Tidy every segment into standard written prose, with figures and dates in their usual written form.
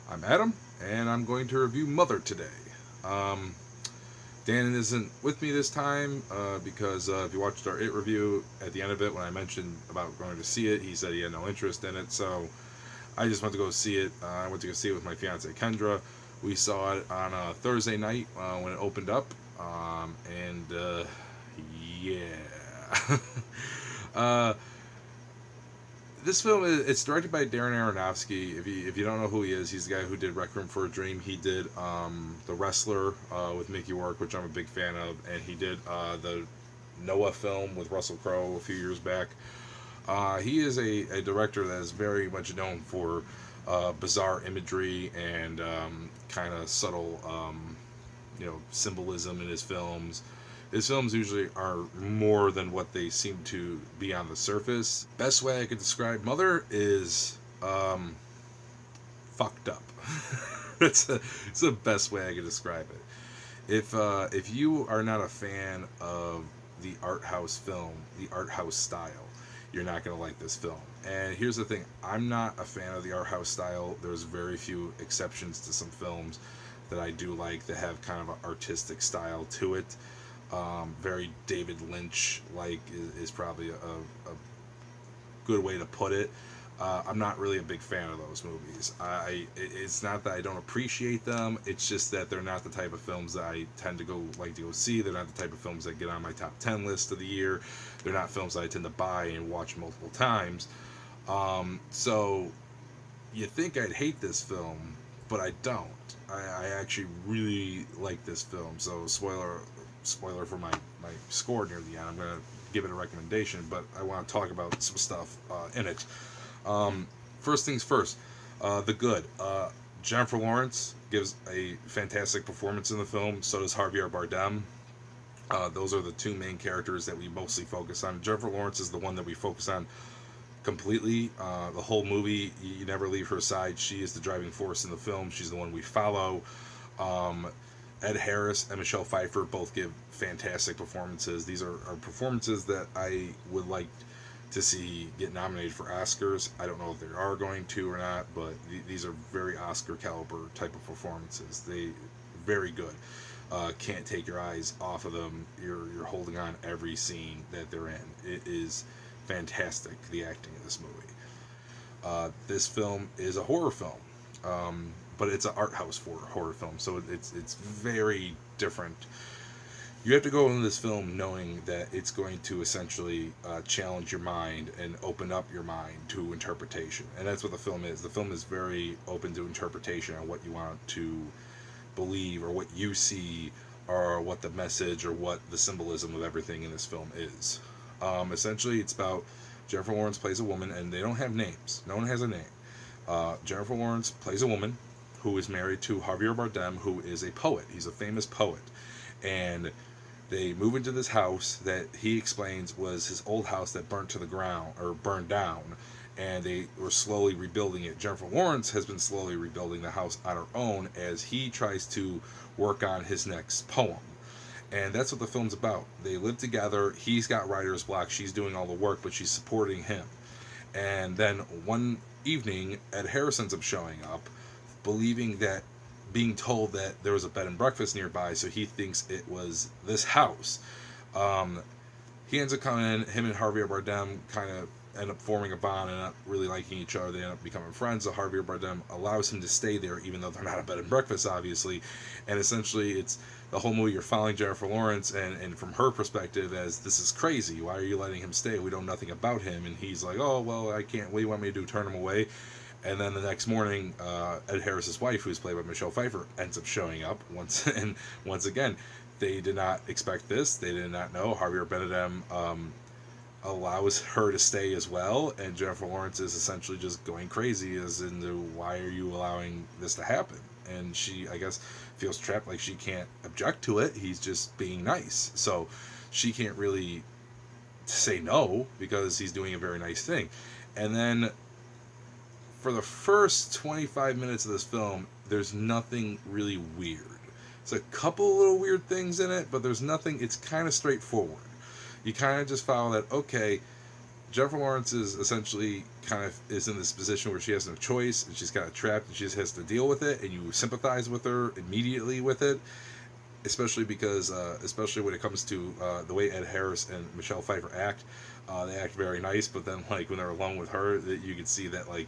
I'm Adam, and I'm going to review Mother today. Um, Dan isn't with me this time because if you watched our It review at the end of it, when I mentioned about going to see it, he said he had no interest in it. So I just went to go see it. I went to go see it with my fiance Kendra. We saw it on a Thursday night when it opened up, and yeah. uh, this film it's directed by Darren Aronofsky. If you don't know who he is, he's the guy who did Requiem for a Dream. He did The Wrestler with Mickey Rourke, which I'm a big fan of, and he did the Noah film with Russell Crowe a few years back. He is a director that is very much known for bizarre imagery and kind of subtle symbolism in his films. His films usually are more than what they seem to be on the surface. Best way I could describe Mother is fucked up. It's the best way I could describe it. If you are not a fan of the art house film, the art house style, you're not gonna like this film. And here's the thing: I'm not a fan of the art house style. There's very few exceptions to some films that I do like that have kind of an artistic style to it. Very David Lynch like is probably a good way to put it. I'm not really a big fan of those movies. It's not that I don't appreciate them. It's just that they're not the type of films that I tend to go see. They're not the type of films that get on my top 10 list of the year. They're not films that I tend to buy and watch multiple times. So you think I'd hate this film, but I don't. I actually really like this film. So spoiler for my score near the end. I'm gonna give it a recommendation, but I want to talk about some stuff in it. First things first, the good. Jennifer Lawrence gives a fantastic performance in the film. So does Javier Bardem. Those are the two main characters that we mostly focus on. Jennifer Lawrence is the one that we focus on completely. The whole movie, you never leave her side. She is the driving force in the film. She's the one we follow. Um, Ed Harris and Michelle Pfeiffer both give fantastic performances. These are performances that I would like to see get nominated for Oscars. I don't know if they are going to or not, but these are very Oscar caliber type of performances. They very good. Can't take your eyes off of them. You're holding on every scene that they're in. It is fantastic, the acting in this movie. This film is a horror film, but it's an art house for horror film, so it's very different. You have to go into this film knowing that it's going to essentially challenge your mind and open up your mind to interpretation, and that's what the film is. The film is very open to interpretation on what you want to believe or what you see or what the message or what the symbolism of everything in this film is. Essentially, it's about Jennifer Lawrence plays a woman, and they don't have names. No one has a name. Jennifer Lawrence plays a woman who is married to Javier Bardem, who is a poet. He's a famous poet. And they move into this house that he explains was his old house that burnt to the ground, or burned down, and they were slowly rebuilding it. Jennifer Lawrence has been slowly rebuilding the house on her own as he tries to work on his next poem. And that's what the film's about. They live together. He's got writer's block. She's doing all the work, but she's supporting him. And then one evening, Ed Harris ends up showing up, believing that, being told that there was a bed and breakfast nearby, so he thinks it was this house. Um, he ends up coming in. Him and Javier Bardem kind of end up forming a bond and not really liking each other. They end up becoming friends. So Javier Bardem allows him to stay there, even though they're not a bed and breakfast, obviously. And essentially, it's the whole movie. You're following Jennifer Lawrence, and from her perspective, as this is crazy. Why are you letting him stay? We know nothing about him. And he's like, oh well, I can't. What do you want me to do? Turn him away? And then the next morning, Ed Harris's wife, who's played by Michelle Pfeiffer, ends up showing up once and once again. They did not expect this. They did not know. Javier Bardem allows her to stay as well, and Jennifer Lawrence is essentially just going crazy as into why are you allowing this to happen? And she, I guess, feels trapped, like she can't object to it. He's just being nice, so she can't really say no because he's doing a very nice thing. And then for the first 25 minutes of this film, there's nothing really weird. There's a couple little weird things in it, but there's nothing. It's kind of straightforward. You kind of just follow that, okay, Jennifer Lawrence is essentially kind of is in this position where she has no choice, and she's kind of trapped, and she just has to deal with it, and you sympathize with her immediately with it, especially because, especially when it comes to the way Ed Harris and Michelle Pfeiffer act. They act very nice, but then, like, when they're alone with her, that you can see that, like,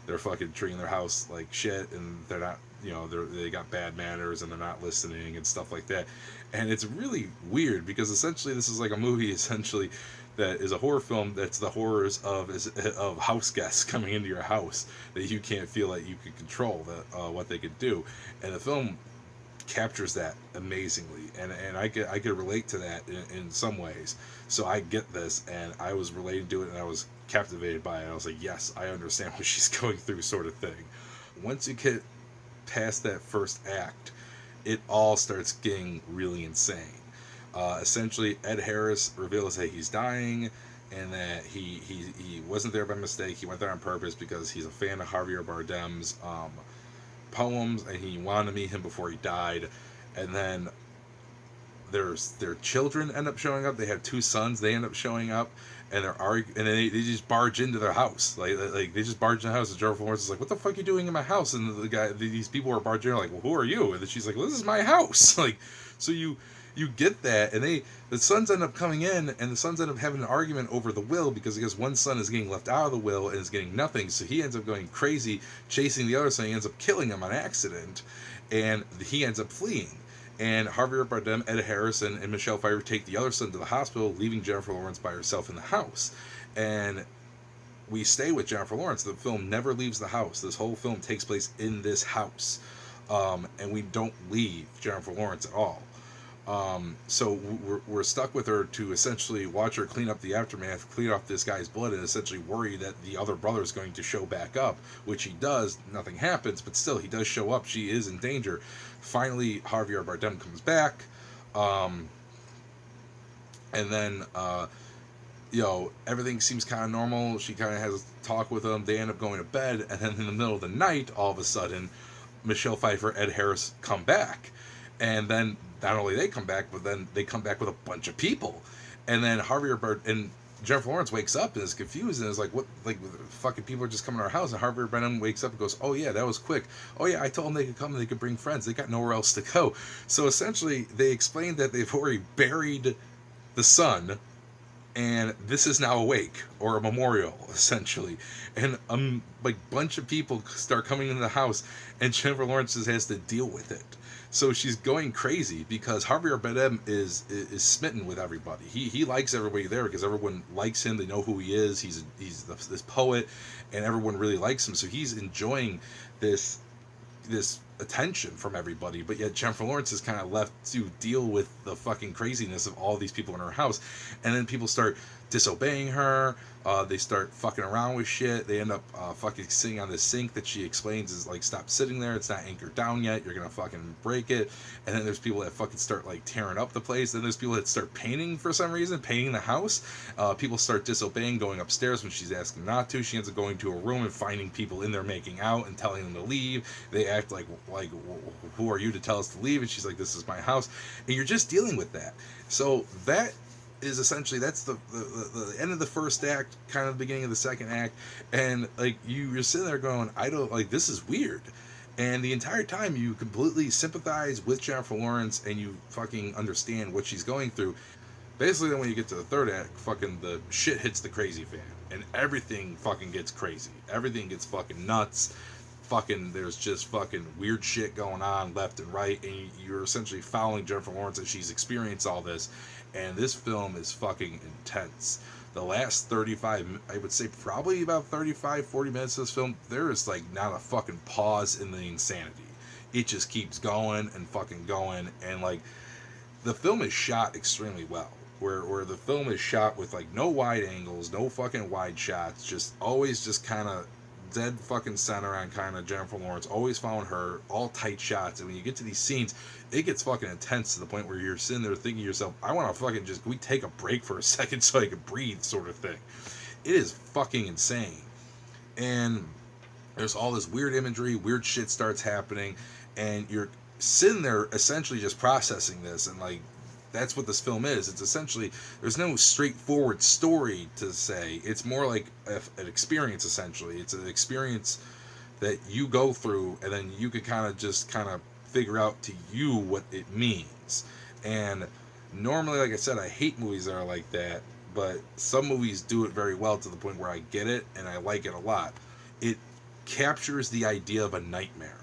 they're fucking treating their house like shit, and they're not, they got bad manners, and they're not listening and stuff like that. And it's really weird because essentially this is like a movie essentially that is a horror film that's the horrors of house guests coming into your house that you can't feel that you can control what they could do, and the film captures that amazingly, and I could relate to that in some ways. So I get this, and I was relating to it, and I was captivated by it. I was like, yes, I understand what she's going through, sort of thing. Once you get past that first act, it all starts getting really insane. Essentially, Ed Harris reveals that he's dying, and that he wasn't there by mistake. He went there on purpose because he's a fan of Javier Bardem's poems, and he wanted to meet him before he died. And then their children end up showing up. They have two sons. They end up showing up, and and then they just barge into their house. Like they just barge in the house, and Jennifer Lawrence is like, "What the fuck are you doing in my house?" And these people are barging in, like, "Well, who are you?" And then she's like, "Well, this is my house." Like, so you get that, and the sons end up coming in, and the sons end up having an argument over the will, because I guess one son is getting left out of the will and is getting nothing, so he ends up going crazy, chasing the other son. He ends up killing him on accident, and he ends up fleeing. And Javier Bardem, Ed Harris, and Michelle Pfeiffer take the other son to the hospital, leaving Jennifer Lawrence by herself in the house. And we stay with Jennifer Lawrence. The film never leaves the house. This whole film takes place in this house, and we don't leave Jennifer Lawrence at all. So we're stuck with her to essentially watch her clean up the aftermath, clean off this guy's blood, and essentially worry that the other brother is going to show back up, which he does. Nothing happens, but still, he does show up. She is in danger. Finally, Javier Bardem comes back, and then, everything seems kind of normal. She kind of has a talk with him. They end up going to bed, and then in the middle of the night, all of a sudden, Michelle Pfeiffer, Ed Harris come back. And then not only they come back, but then they come back with a bunch of people. And then and Jennifer Lawrence wakes up and is confused and is like, "What? Like, fucking people are just coming to our house." And Javier Bardem wakes up and goes, "Oh yeah, that was quick. Oh yeah, I told them they could come and they could bring friends. They got nowhere else to go." So essentially, they explained that they've already buried the son, and this is now a wake or a memorial, essentially. And like, bunch of people start coming into the house, and Jennifer Lawrence just has to deal with it. So she's going crazy because Javier Bardem is smitten with everybody. He likes everybody there because everyone likes him. They know who he is. He's this poet, and everyone really likes him. So he's enjoying this attention from everybody. But yet Jennifer Lawrence is kind of left to deal with the fucking craziness of all these people in her house. And then people start disobeying her. They start fucking around with shit. They end up fucking sitting on this sink that she explains is like, "Stop sitting there. It's not anchored down yet. You're gonna fucking break it." And then there's people that fucking start like tearing up the place. Then there's people that start painting for some reason, painting the house. People start disobeying, going upstairs when she's asking not to. She ends up going to a room and finding people in there making out and telling them to leave. They act like, "Who are you to tell us to leave?" And she's like, "This is my house." And you're just dealing with that. So that is essentially, that's the end of the first act, kind of the beginning of the second act, and like you're sitting there going, I don't, like, this is weird. And the entire time you completely sympathize with Jennifer Lawrence and you fucking understand what she's going through. Basically, then when you get to the third act, fucking the shit hits the crazy fan, and everything fucking gets crazy. Everything gets fucking nuts. Fucking, there's just fucking weird shit going on left and right, and you're essentially following Jennifer Lawrence as she's experienced all this. And this film is fucking intense. The last 35, I would say probably about 35, 40 minutes of this film, there is like not a fucking pause in the insanity. It just keeps going and fucking going. And like, the film is shot extremely well. Where the film is shot with like no wide angles, no fucking wide shots, just always just kind of dead fucking center on kind of Jennifer Lawrence, always following her, all tight shots. And when you get to these scenes, it gets fucking intense to the point where you're sitting there thinking to yourself, I want to fucking just, can we take a break for a second so I can breathe, sort of thing. It is fucking insane. And there's all this weird imagery, weird shit starts happening, and you're sitting there essentially just processing this, and like, that's what this film is. It's essentially, there's no straightforward story to say. It's more like an experience, essentially. It's an experience that you go through, and then you can kind of figure out to you what it means. And normally, like I said, I hate movies that are like that, but some movies do it very well to the point where I get it and I like it a lot. It captures the idea of a nightmare.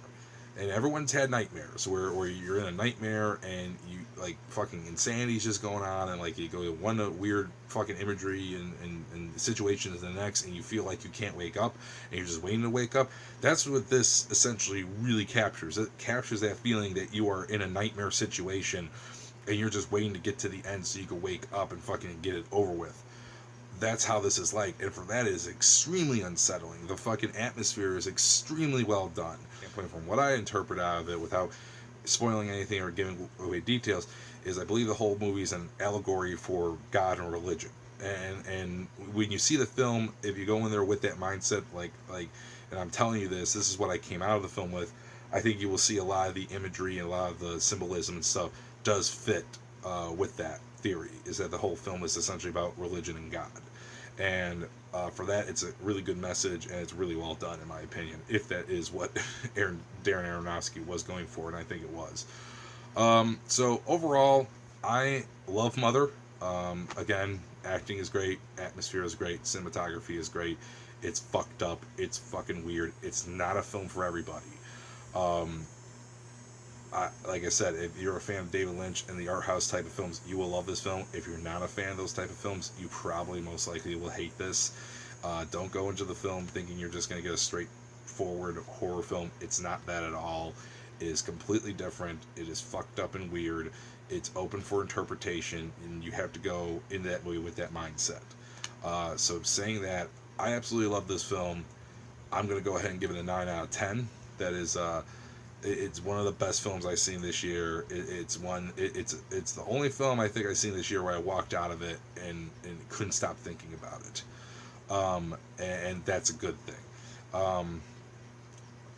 And everyone's had nightmares where you're in a nightmare and you like fucking insanity's just going on, and like you go to one weird fucking imagery and situation to the next, and you feel like you can't wake up and you're just waiting to wake up. That's what this essentially really captures. It captures that feeling that you are in a nightmare situation and you're just waiting to get to the end so you can wake up and fucking get it over with. That's how this is like, and for that, it is extremely unsettling. The fucking atmosphere is extremely well done. From what I interpret out of it, without spoiling anything or giving away details, is I believe the whole movie is an allegory for God and religion. And when you see the film, if you go in there with that mindset, and I'm telling you this is what I came out of the film with, I think you will see a lot of the imagery and a lot of the symbolism and stuff does fit with that theory. Is that the whole film is essentially about religion and God. And for that, it's a really good message, and it's really well done, in my opinion, if that is what Darren Aronofsky was going for, and I think it was. So overall, I love Mother. Again, acting is great, atmosphere is great, cinematography is great. It's fucked up, it's fucking weird. It's not a film for everybody. Like I said, if you're a fan of David Lynch and the art house type of films, you will love this film. If you're not a fan of those type of films, you probably most likely will hate this. Don't go into the film thinking you're just going to get a straightforward horror film. It's not that at all. It is completely different. It is fucked up and weird. It's open for interpretation, and you have to go in that movie with that mindset. So saying that, I absolutely love this film. I'm going to go ahead and give it a 9 out of 10. That is... it's one of the best films I've seen this year. It's the only film I think I've seen this year where I walked out of it and couldn't stop thinking about it. And that's a good thing.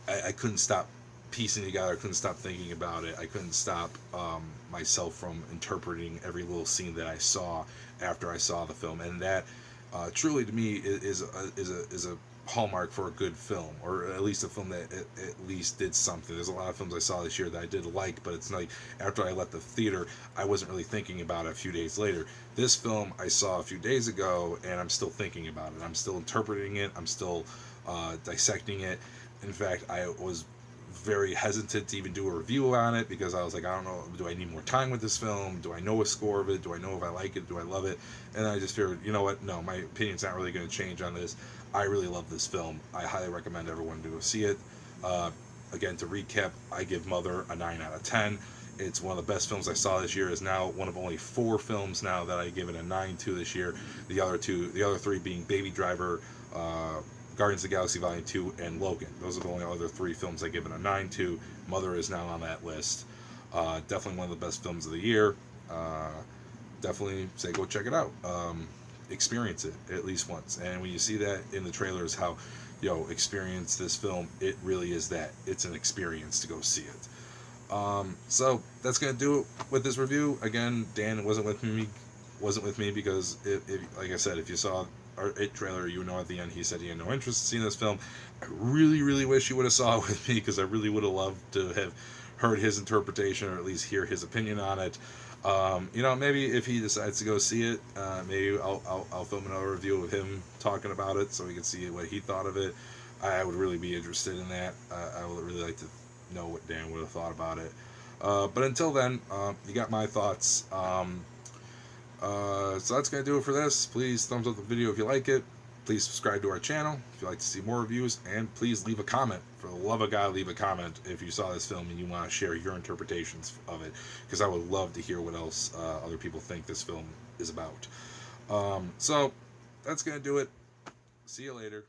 I couldn't stop piecing together. I couldn't stop thinking about it. I couldn't stop myself from interpreting every little scene that I saw after I saw the film. And that truly to me is a hallmark for a good film, or at least a film that at least did something. There's a lot of films I saw this year that I did like, but it's like after I left the theater, I wasn't really thinking about it a few days later. This film I saw a few days ago, and I'm still thinking about it. I'm still interpreting it. I'm still dissecting it. In fact, I was very hesitant to even do a review on it because I was like, I don't know, do I need more time with this film? Do I know a score of it? Do I know if I like it? Do I love it? And I just figured, you know what? No, my opinion's not really going to change on this. I really love this film. I highly recommend everyone to go see it. Again, to recap, I give Mother a 9 out of 10. It's one of the best films I saw this year. Is now one of only 4 films now that I give it a 9 to this year. The other 3 being Baby Driver, Guardians of the Galaxy Volume 2, and Logan. Those are the only other 3 films I give it a 9 to. Mother is now on that list. Definitely one of the best films of the year. Definitely say go check it out. Experience it at least once. And when you see that in the trailers, how, experience this film, it really is that. It's an experience to go see it. So that's going to do it with this review. Again, Dan wasn't with me because, like I said, if you saw our trailer, you know at the end he said he had no interest in seeing this film. I really, really wish you would have saw it with me, because I really would have loved to have heard his interpretation, or at least hear his opinion on it. Maybe if he decides to go see it, maybe I'll film another review of him talking about it so we can see what he thought of it. I would really be interested in that. I would really like to know what Dan would have thought about it. But until then, you got my thoughts. So that's going to do it for this. Please thumbs up the video if you like it. Please subscribe to our channel if you'd like to see more reviews. And please leave a comment. For the love of God, leave a comment if you saw this film and you want to share your interpretations of it, because I would love to hear what else other people think this film is about. So that's going to do it. See you later.